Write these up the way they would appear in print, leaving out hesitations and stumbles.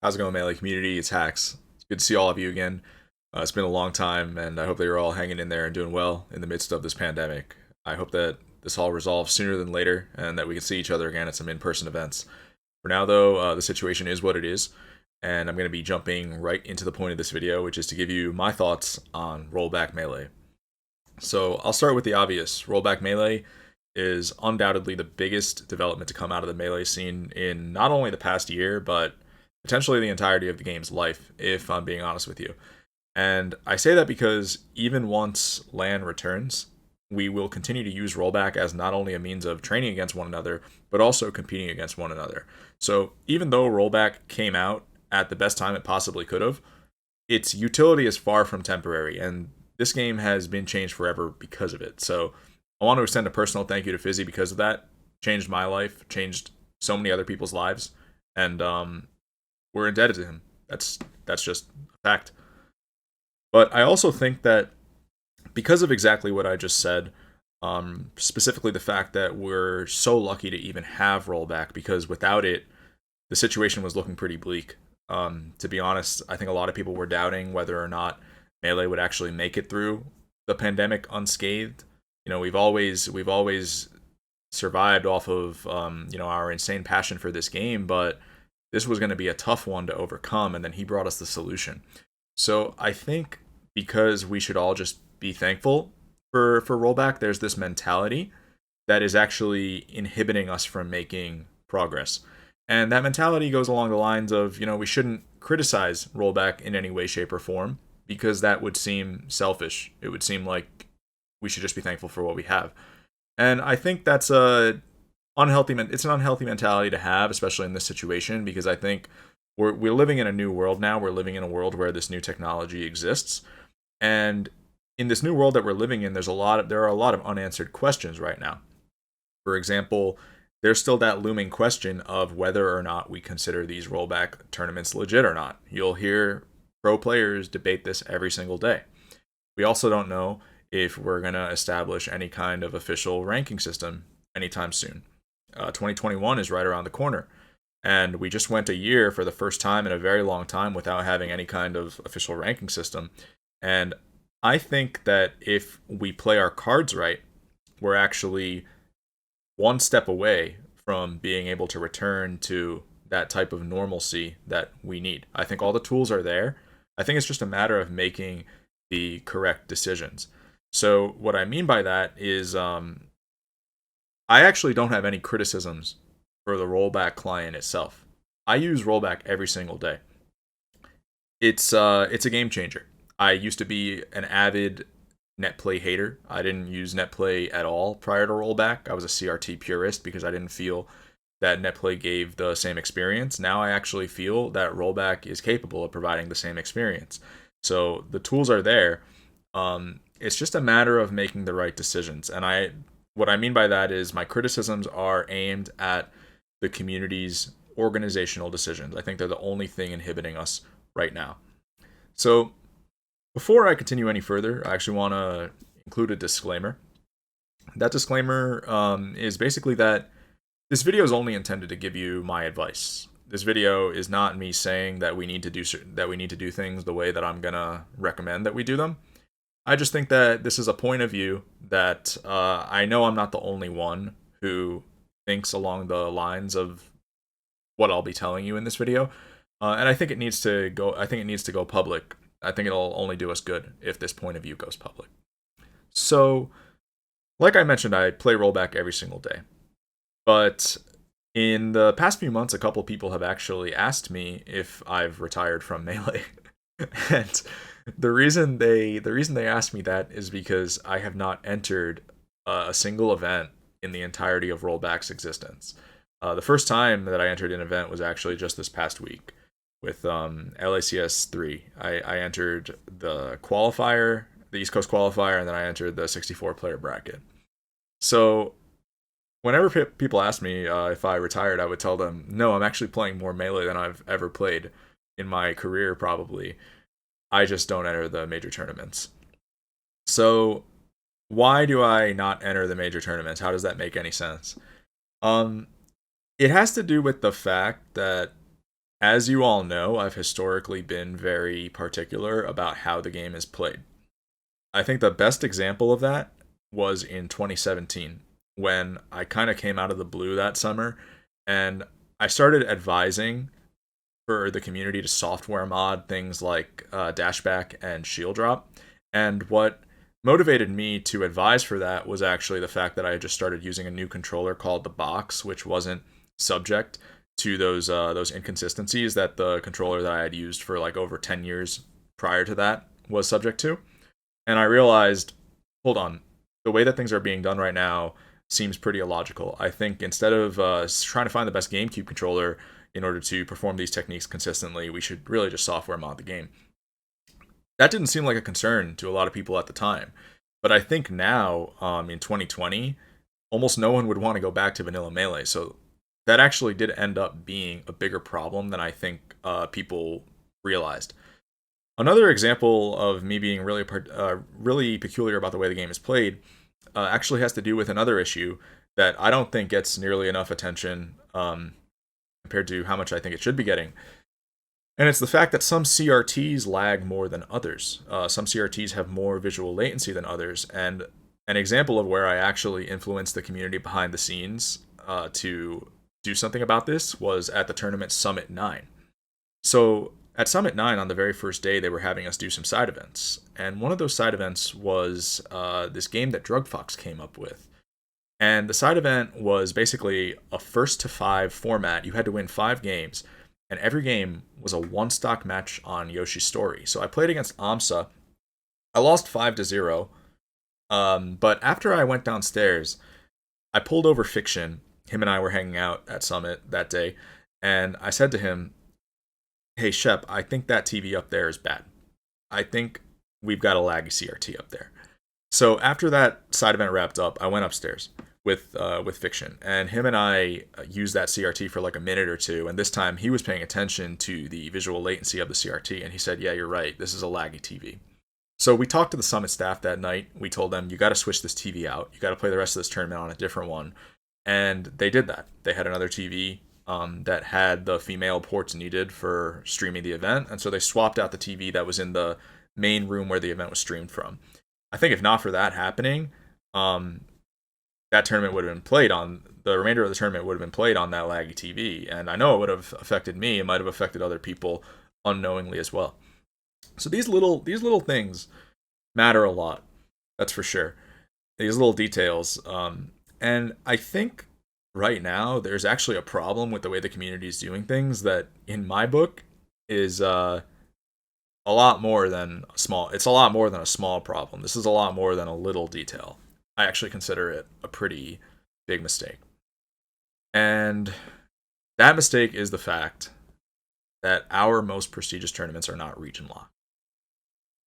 How's it going, Melee community? It's Hacks. It's good to see all of you again. It's been a long time, and I hope that you're all hanging in there and doing well in the midst of this pandemic. I hope that this all resolves sooner than later, and that we can see each other again at some in-person events. For now, though, the situation is what it is, and I'm going to be jumping right into the point of this video, which is to give you my thoughts on rollback melee. So I'll start with the obvious. Rollback melee is undoubtedly the biggest development to come out of the melee scene in not only the past year, but potentially the entirety of the game's life, if I'm being honest with you. And I say that because even once LAN returns, we will continue to use rollback as not only a means of training against one another, but also competing against one another. So even though rollback came out at the best time it possibly could have, its utility is far from temporary, and this game has been changed forever because of it. So I want to extend a personal thank you to Fizzy because of that. Changed my life, changed so many other people's lives, and we're indebted to him. That's just a fact. But I also think that because of exactly what I just said, specifically the fact that we're so lucky to even have rollback, because without it, the situation was looking pretty bleak. To be honest, I think a lot of people were doubting whether or not Melee would actually make it through the pandemic unscathed. You know, we've always survived off of our insane passion for this game, but this was going to be a tough one to overcome, and then he brought us the solution. So I think because we should all just be thankful for rollback, there's this mentality that is actually inhibiting us from making progress. And that mentality goes along the lines of, we shouldn't criticize rollback in any way, shape, or form, because that would seem selfish. It would seem like we should just be thankful for what we have. And I think that's it's an unhealthy mentality to have, especially in this situation, because I think we're living in a new world now. We're living in a world where this new technology exists, and in this new world that we're living in, there are a lot of unanswered questions right now. For example, there's still that looming question of whether or not we consider these rollback tournaments legit or not. You'll hear pro players debate this every single day. We also don't know if we're going to establish any kind of official ranking system anytime soon. 2021 is right around the corner, and we just went a year for the first time in a very long time without having any kind of official ranking system. And I think that if we play our cards right, we're actually one step away from being able to return to that type of normalcy that we need. I think all the tools are there. I think it's just a matter of making the correct decisions. So what I mean by that is I actually don't have any criticisms for the rollback client itself. I use rollback every single day. It's a game changer. I used to be an avid netplay hater. I didn't use netplay at all prior to rollback. I was a CRT purist because I didn't feel that netplay gave the same experience. Now I actually feel that rollback is capable of providing the same experience. So the tools are there. It's just a matter of making the right decisions. And what I mean by that is my criticisms are aimed at the community's organizational decisions. I think they're the only thing inhibiting us right now. So before I continue any further, I actually want to include a disclaimer. That disclaimer is basically that this video is only intended to give you my advice. This video is not me saying that we need to do things the way that I'm gonna recommend that we do them. I just think that this is a point of view that I know I'm not the only one who thinks along the lines of what I'll be telling you in this video, and I think it needs to go. I think it needs to go public. I think it'll only do us good if this point of view goes public. So, like I mentioned, I play rollback every single day. But in the past few months, a couple people have actually asked me if I've retired from Melee. And the reason they asked me that is because I have not entered a single event in the entirety of rollback's existence. The first time that I entered an event was actually just this past week with LACS 3. I entered the qualifier, the East Coast qualifier, and then I entered the 64 player bracket. So whenever people ask me if I retired, I would tell them, no, I'm actually playing more Melee than I've ever played in my career, probably. I just don't enter the major tournaments. So why do I not enter the major tournaments? How does that make any sense? It has to do with the fact that As you all know, I've historically been very particular about how the game is played. I think the best example of that was in 2017 when I kind of came out of the blue that summer and I started advising for the community to software mod things like dashback and shield drop. And what motivated me to advise for that was actually the fact that I had just started using a new controller called the Box, which wasn't subject to those inconsistencies that the controller that I had used for like over 10 years prior to that was subject to. And I realized, hold on, the way that things are being done right now seems pretty illogical. I think instead of trying to find the best GameCube controller in order to perform these techniques consistently, we should really just software mod the game. That didn't seem like a concern to a lot of people at the time. But I think now, in 2020, almost no one would want to go back to vanilla Melee. So that actually did end up being a bigger problem than I think people realized. Another example of me being really peculiar about the way the game is played actually has to do with another issue that I don't think gets nearly enough attention compared to how much I think it should be getting. And it's the fact that some CRTs lag more than others. Some CRTs have more visual latency than others. And an example of where I actually influenced the community behind the scenes to do something about this was at the tournament Summit 9. So at Summit 9, on the very first day, they were having us do some side events. And one of those side events was this game that Drug Fox came up with. And the side event was basically a first to five format. You had to win 5 games, and every game was a one stock match on Yoshi's Story. So I played against Amsa. I lost 5-0. But after I went downstairs, I pulled over Fiction. Him and I were hanging out at Summit that day, and I said to him, "Hey Shep, I think that TV up there is bad. I think we've got a laggy CRT up there." So after that side event wrapped up, I went upstairs with Fiction, and him and I used that CRT for like a minute or two. And this time he was paying attention to the visual latency of the CRT, and he said, "Yeah, you're right. This is a laggy TV." So we talked to the Summit staff that night. We told them, "You got to switch this TV out. You got to play the rest of this tournament on a different one." And they did that. They had another TV that had the female ports needed for streaming the event, and so they swapped out the TV that was in the main room where the event was streamed from. I think if not for that happening, that tournament would have been played on the remainder of the tournament would have been played on that laggy TV, and I know it would have affected me. It might have affected other people unknowingly as well. So these little things matter a lot. That's for sure. These little details, and I think right now there's actually a problem with the way the community is doing things that, in my book, is a lot more than a small. It's a lot more than a small problem. This is a lot more than a little detail. I actually consider it a pretty big mistake. And that mistake is the fact that our most prestigious tournaments are not region locked.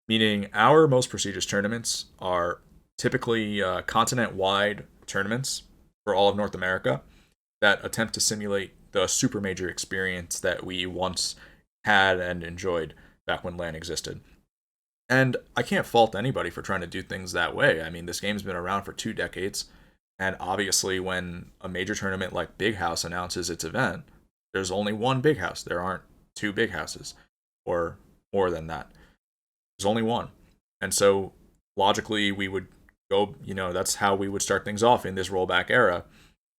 Meaning, our most prestigious tournaments are typically continent-wide tournaments for all of North America that attempt to simulate the super major experience that we once had and enjoyed back when LAN existed. And I can't fault anybody for trying to do things that way. I mean, this game's been around for 2 decades, and obviously when a major tournament like Big House announces its event, there's only one Big House. There aren't 2 big houses, or more than that. There's only one. And so logically we would go, that's how we would start things off in this rollback era.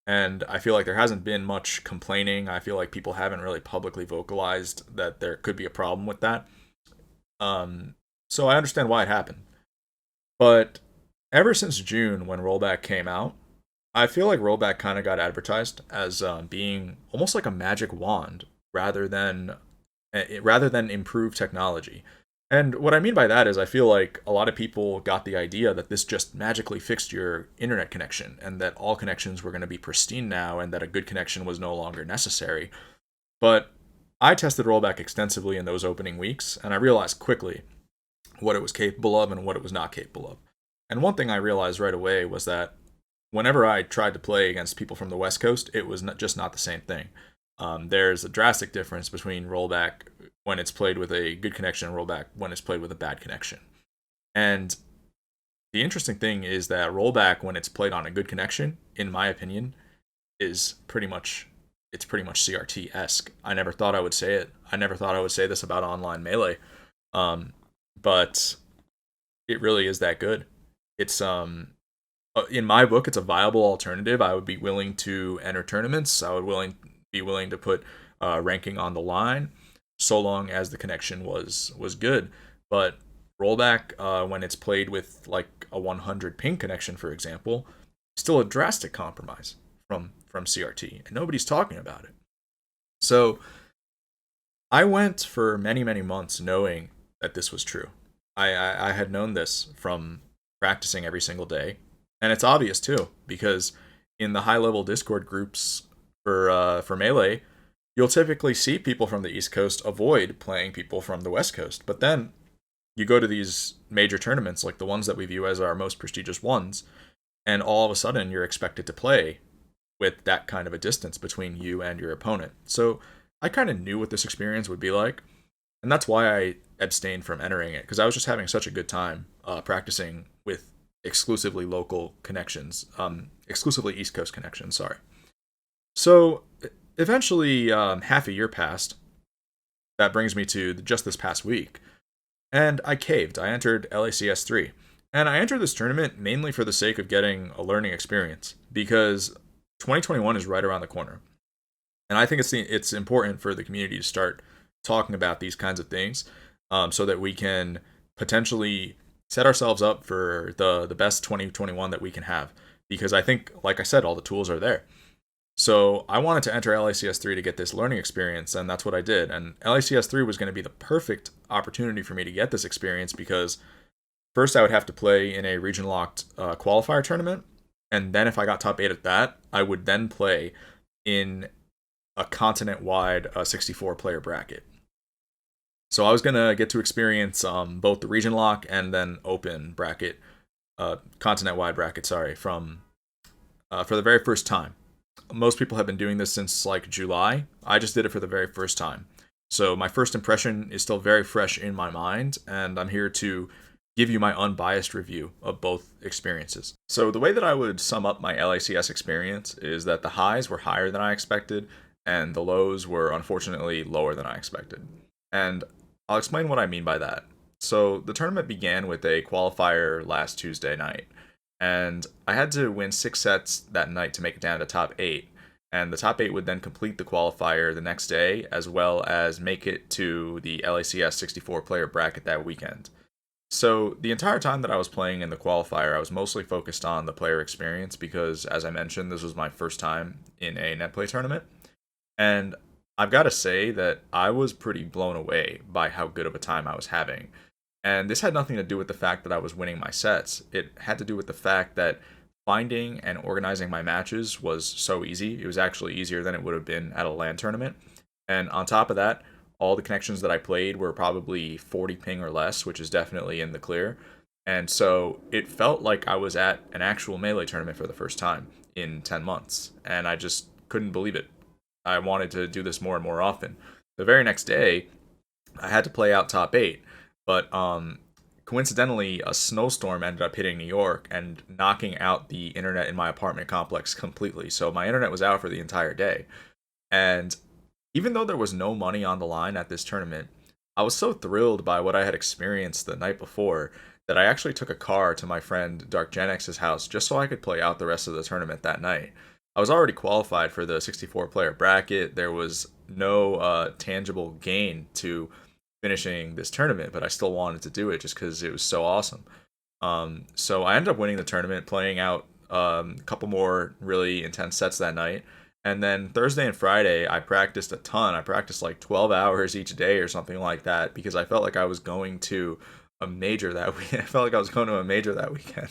And I feel like there hasn't been much complaining. I feel like people haven't really publicly vocalized that there could be a problem with that. So I understand why it happened. But ever since June, when rollback came out, I feel like rollback kind of got advertised as being almost like a magic wand rather than improved technology. And what I mean by that is I feel like a lot of people got the idea that this just magically fixed your internet connection and that all connections were going to be pristine now and that a good connection was no longer necessary. But I tested rollback extensively in those opening weeks, and I realized quickly what it was capable of and what it was not capable of. And one thing I realized right away was that whenever I tried to play against people from the West Coast, it was just not the same thing. There's a drastic difference between rollback when it's played with a good connection and rollback when it's played with a bad connection. And the interesting thing is that rollback, when it's played on a good connection, in my opinion, is pretty much it's pretty much CRT-esque. I never thought I would say it. I never thought I would say this about online Melee. Um, but it really is that good. It's in my book, it's a viable alternative. I would be willing to enter tournaments. I would be willing to put ranking on the line, so long as the connection was good. But rollback, when it's played with like a 100 ping connection, for example, still a drastic compromise from CRT, and nobody's talking about it. So I went for many months knowing that this was true. I had known this from practicing every single day, and it's obvious too because in the high level Discord groups for Melee, you'll typically see people from the East Coast avoid playing people from the West Coast. But then you go to these major tournaments, like the ones that we view as our most prestigious ones, and all of a sudden you're expected to play with that kind of a distance between you and your opponent. So I kind of knew what this experience would be like, and that's why I abstained from entering it, because I was just having such a good time practicing with exclusively local connections, exclusively East Coast connections, sorry. So eventually, half a year passed. That brings me to just this past week. And I caved. I entered LACS 3. And I entered this tournament mainly for the sake of getting a learning experience, because 2021 is right around the corner. And I think it's important for the community to start talking about these kinds of things, so that we can potentially set ourselves up for the best 2021 that we can have. Because I think, like I said, all the tools are there. So I wanted to enter LACS 3 to get this learning experience, and that's what I did. And LACS 3 was going to be the perfect opportunity for me to get this experience, because first I would have to play in a region-locked qualifier tournament, and then if I got top 8 at that, I would then play in a continent-wide 64-player bracket. So I was going to get to experience both the region lock and then open bracket, continent-wide bracket, sorry, for the very first time. Most people have been doing this since like July. I just did it for the very first time. So my first impression is still very fresh in my mind, and I'm here to give you my unbiased review of both experiences. So the way that I would sum up my LACS experience is that the highs were higher than I expected, and the lows were unfortunately lower than I expected. And I'll explain what I mean by that. So the tournament began with a qualifier last Tuesday night, and I had to win 6 sets that night to make it down to top 8. And the top 8 would then complete the qualifier the next day, as well as make it to the LACS 64-player bracket that weekend. So the entire time that I was playing in the qualifier, I was mostly focused on the player experience because, as I mentioned, this was my first time in a netplay tournament. And I've got to say that I was pretty blown away by how good of a time I was having. And this had nothing to do with the fact that I was winning my sets. It had to do with the fact that finding and organizing my matches was so easy. It was actually easier than it would have been at a LAN tournament. And on top of that, all the connections that I played were probably 40 ping or less, which is definitely in the clear. And so it felt like I was at an actual Melee tournament for the first time in 10 months. And I just couldn't believe it. I wanted to do this more and more often. The very next day, I had to play out top 8. But coincidentally, a snowstorm ended up hitting New York and knocking out the internet in my apartment complex completely. So my internet was out for the entire day. And even though there was no money on the line at this tournament, I was so thrilled by what I had experienced the night before that I actually took a car to my friend Dark Genx's house just so I could play out the rest of the tournament that night. I was already qualified for the 64-player bracket. There was no tangible gain to finishing this tournament, but I still wanted to do it just because it was so awesome. So I ended up winning the tournament, playing out a couple more really intense sets that night. And then Thursday and Friday, I practiced a ton. I practiced like 12 hours each day or something like that because I felt like I was going to a major that week. I felt like I was going to a major that weekend.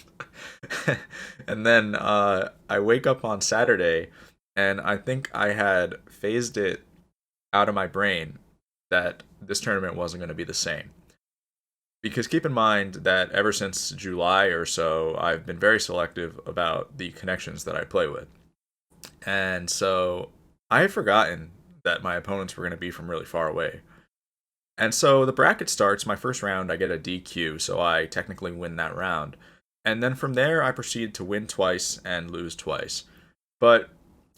And then I wake up on Saturday, and I think I had phased it out of my brain that this tournament wasn't going to be the same. Because keep in mind that ever since July or so, I've been very selective about the connections that I play with. And so I had forgotten that my opponents were going to be from really far away. And so the bracket starts. My first round, I get a DQ, so I technically win that round. And then from there, I proceed to win twice and lose twice. But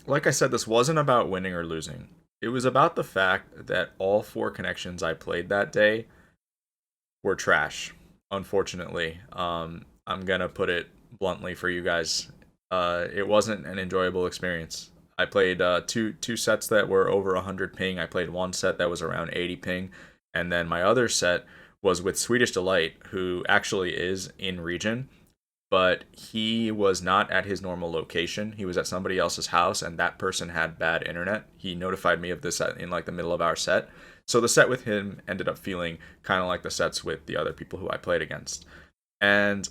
like I said, this wasn't about winning or losing. It was about the fact that all four connections I played that day were trash. Unfortunately, I'm gonna put it bluntly for you guys. It wasn't an enjoyable experience. I played two sets that were over 100 ping. I played one set that was around 80 ping, and then my other set was with Swedish Delight, who actually is in region, but he was not at his normal location. He was at somebody else's house, and that person had bad internet. He notified me of this in like the middle of our set. So the set with him ended up feeling kind of like the sets with the other people who I played against. And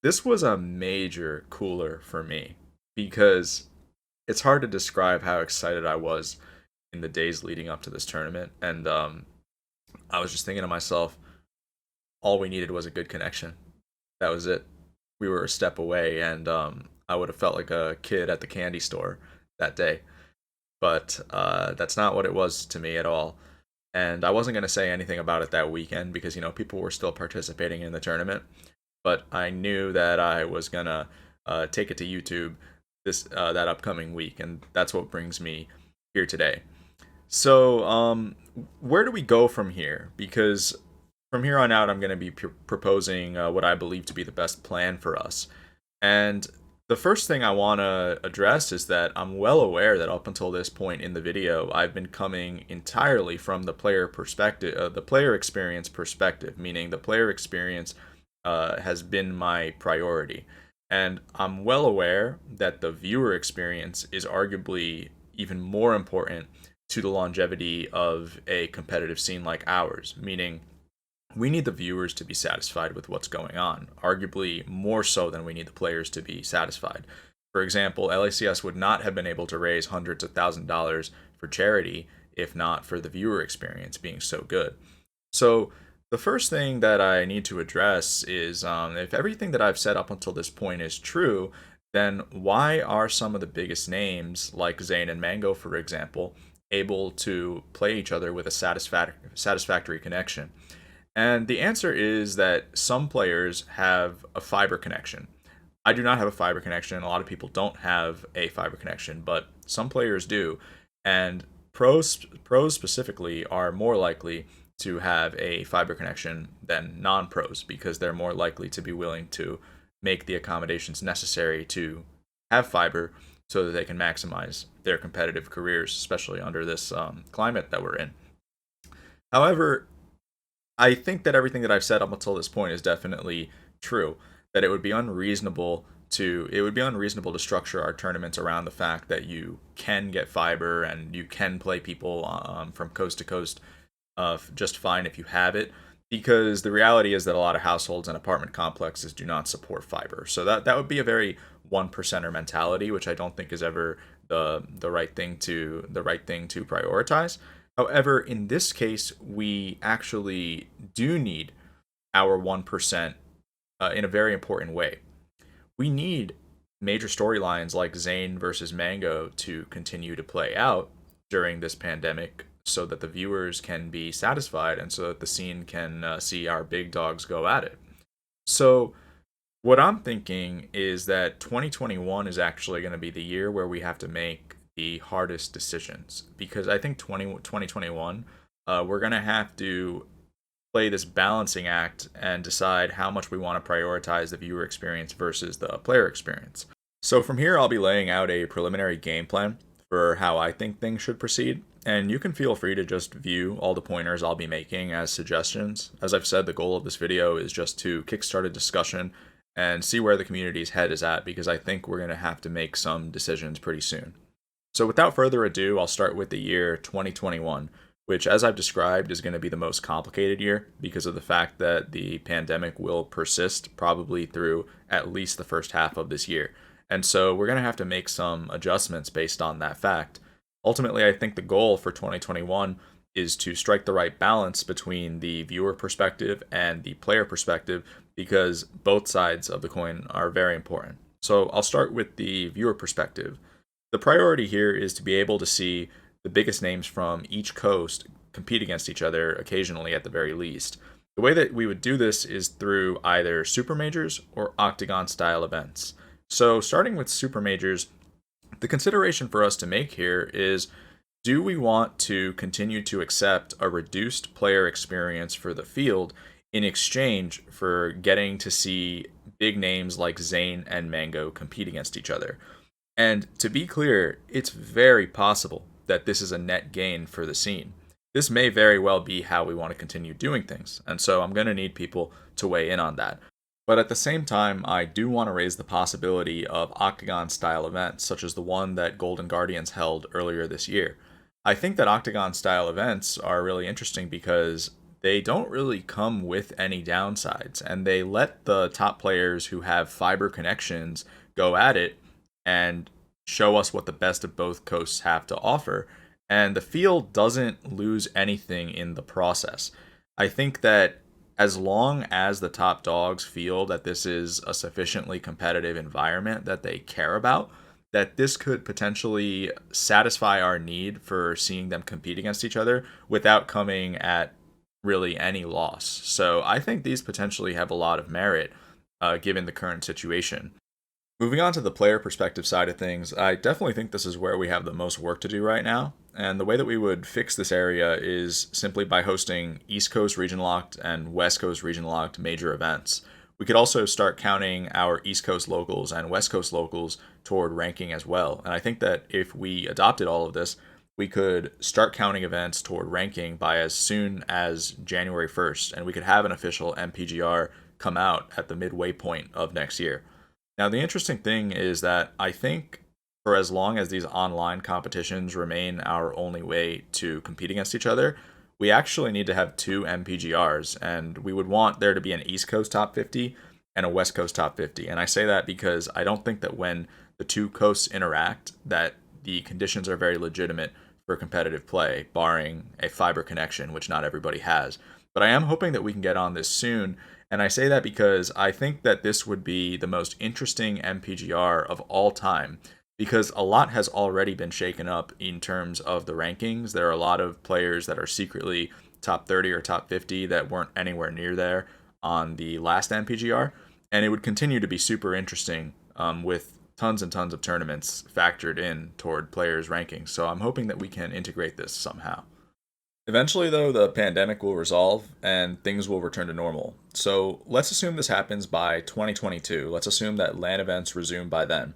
this was a major cooler for me because it's hard to describe how excited I was in the days leading up to this tournament. And I was just thinking to myself, all we needed was a good connection. That was it. We were a step away, and I would have felt like a kid at the candy store that day. But that's not what it was to me at all. And I wasn't going to say anything about it that weekend because, people were still participating in the tournament. But I knew that I was going to take it to YouTube that upcoming week. And that's what brings me here today. So, where do we go from here? Because from here on out, I'm going to be proposing what I believe to be the best plan for us. And the first thing I want to address is that I'm well aware that up until this point in the video, I've been coming entirely from the player perspective, the player experience perspective, meaning the player experience has been my priority. And I'm well aware that the viewer experience is arguably even more important to the longevity of a competitive scene like ours, meaning we need the viewers to be satisfied with what's going on, arguably more so than we need the players to be satisfied. For example, LACS would not have been able to raise hundreds of $1,000s for charity if not for the viewer experience being so good. So, the first thing that I need to address is if everything that I've said up until this point is true, then why are some of the biggest names, like Zane and Mango, for example, able to play each other with a satisfactory connection? And the answer is that some players have a fiber connection. I do not have a fiber connection. A lot of people don't have a fiber connection, but some players do. And pros specifically are more likely to have a fiber connection than non-pros because they're more likely to be willing to make the accommodations necessary to have fiber so that they can maximize their competitive careers, especially under this climate that we're in. However, I think that everything that I've said up until this point is definitely true. That it would be unreasonable to structure our tournaments around the fact that you can get fiber and you can play people from coast to coast just fine if you have it. Because the reality is that a lot of households and apartment complexes do not support fiber. So that would be a very one percenter mentality, which I don't think is ever the right thing to prioritize. However, in this case, we actually do need our 1% in a very important way. We need major storylines like Zane versus Mango to continue to play out during this pandemic so that the viewers can be satisfied and so that the scene can see our big dogs go at it. So, what I'm thinking is that 2021 is actually going to be the year where we have to make the hardest decisions because I think 2021 we're going to have to play this balancing act and decide how much we want to prioritize the viewer experience versus the player experience. So from here I'll be laying out a preliminary game plan for how I think things should proceed, and you can feel free to just view all the pointers I'll be making as suggestions. As I've said, the goal of this video is just to kickstart a discussion and see where the community's head is at because I think we're going to have to make some decisions pretty soon. So without further ado, I'll start with the year 2021, which as I've described is going to be the most complicated year because of the fact that the pandemic will persist probably through at least the first half of this year. And so we're going to have to make some adjustments based on that fact. Ultimately, I think the goal for 2021 is to strike the right balance between the viewer perspective and the player perspective because both sides of the coin are very important. So I'll start with the viewer perspective. The priority here is to be able to see the biggest names from each coast compete against each other occasionally at the very least. The way that we would do this is through either super majors or octagon style events. So starting with super majors, The consideration for us to make here is, do we want to continue to accept a reduced player experience for the field in exchange for getting to see big names like Zayn and Mango compete against each other? And to be clear, it's very possible that this is a net gain for the scene. This may very well be how we want to continue doing things, and so I'm going to need people to weigh in on that. But at the same time, I do want to raise the possibility of Octagon-style events, such as the one that Golden Guardians held earlier this year. I think that Octagon-style events are really interesting because they don't really come with any downsides, and they let the top players who have fiber connections go at it and show us what the best of both coasts have to offer. And the field doesn't lose anything in the process. I think that as long as the top dogs feel that this is a sufficiently competitive environment that they care about, that this could potentially satisfy our need for seeing them compete against each other without coming at really any loss. So I think these potentially have a lot of merit given the current situation. Moving on to the player perspective side of things, I definitely think this is where we have the most work to do right now. And the way that we would fix this area is simply by hosting East Coast region locked and West Coast region locked major events. We could also start counting our East Coast locals and West Coast locals toward ranking as well. And I think that if we adopted all of this, we could start counting events toward ranking by as soon as January 1st, and we could have an official MPGR come out at the midway point of next year. Now, the interesting thing is that I think for as long as these online competitions remain our only way to compete against each other, we actually need to have two MPGRs, and we would want there to be an East Coast top 50 and a West Coast top 50. And I say that because I don't think that when the two coasts interact, that the conditions are very legitimate for competitive play, barring a fiber connection, which not everybody has. But I am hoping that we can get on this soon. And I say that because I think that this would be the most interesting MPGR of all time, because a lot has already been shaken up in terms of the rankings. There are a lot of players that are secretly top 30 or top 50 that weren't anywhere near there on the last MPGR. And it would continue to be super interesting with tons and tons of tournaments factored in toward players' rankings. So I'm hoping that we can integrate this somehow. Eventually, though, the pandemic will resolve and things will return to normal. So let's assume this happens by 2022. Let's assume that LAN events resume by then.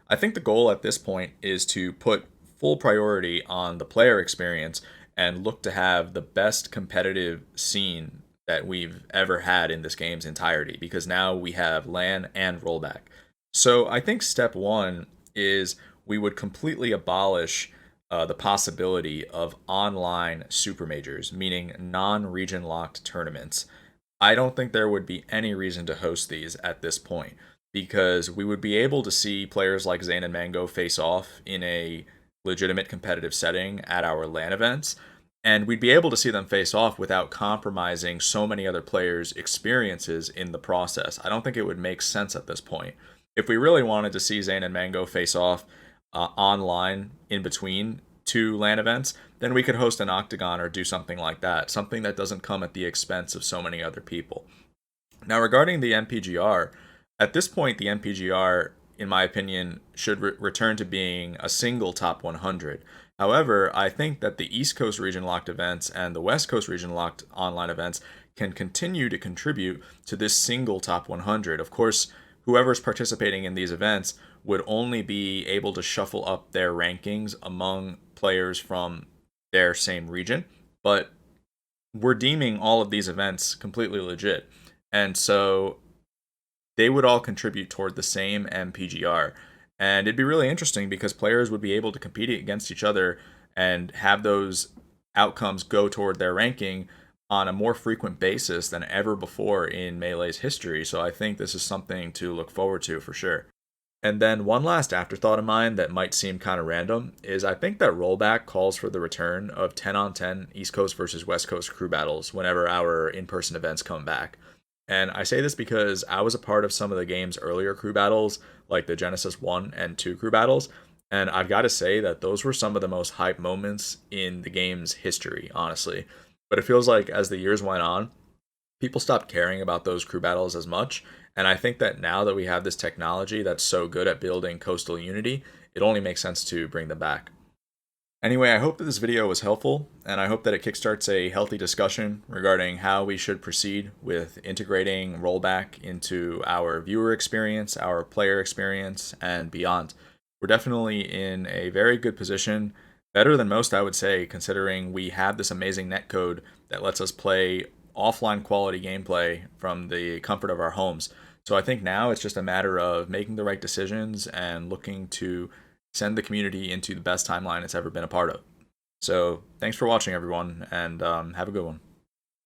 I think the goal at this point is to put full priority on the player experience and look to have the best competitive scene that we've ever had in this game's entirety, because now we have LAN and rollback. So I think step one is we would completely abolish the possibility of online super majors, meaning non-region locked tournaments. I don't think there would be any reason to host these at this point, because we would be able to see players like Zayn and Mango face off in a legitimate competitive setting at our LAN events, and we'd be able to see them face off without compromising so many other players' experiences in the process. I don't think it would make sense at this point. If we really wanted to see Zayn and Mango face off online in between two LAN events, then we could host an Octagon or do something like that, something that doesn't come at the expense of so many other people. Now, regarding the MPGR, at this point, the MPGR, in my opinion, should return to being a single top 100. However, I think that the East Coast region locked events and the West Coast region locked online events can continue to contribute to this single top 100. Of course, whoever's participating in these events would only be able to shuffle up their rankings among players from their same region, but we're deeming all of these events completely legit. And so they would all contribute toward the same MPGR. And it'd be really interesting because players would be able to compete against each other and have those outcomes go toward their ranking on a more frequent basis than ever before in Melee's history. So I think this is something to look forward to for sure. And then one last afterthought of mine that might seem kind of random is I think that rollback calls for the return of 10-on-10 East Coast versus West Coast crew battles whenever our in-person events come back. And I say this because I was a part of some of the game's earlier crew battles, like the Genesis 1 and 2 crew battles, and I've got to say that those were some of the most hype moments in the game's history, honestly. But it feels like as the years went on, people stopped caring about those crew battles as much. And I think that now that we have this technology that's so good at building coastal unity, it only makes sense to bring them back. Anyway, I hope that this video was helpful, and I hope that it kickstarts a healthy discussion regarding how we should proceed with integrating rollback into our viewer experience, our player experience, and beyond. We're definitely in a very good position, better than most, I would say, considering we have this amazing netcode that lets us play offline quality gameplay from the comfort of our homes. So I think now it's just a matter of making the right decisions and looking to send the community into the best timeline it's ever been a part of. So thanks for watching, everyone, and have a good one.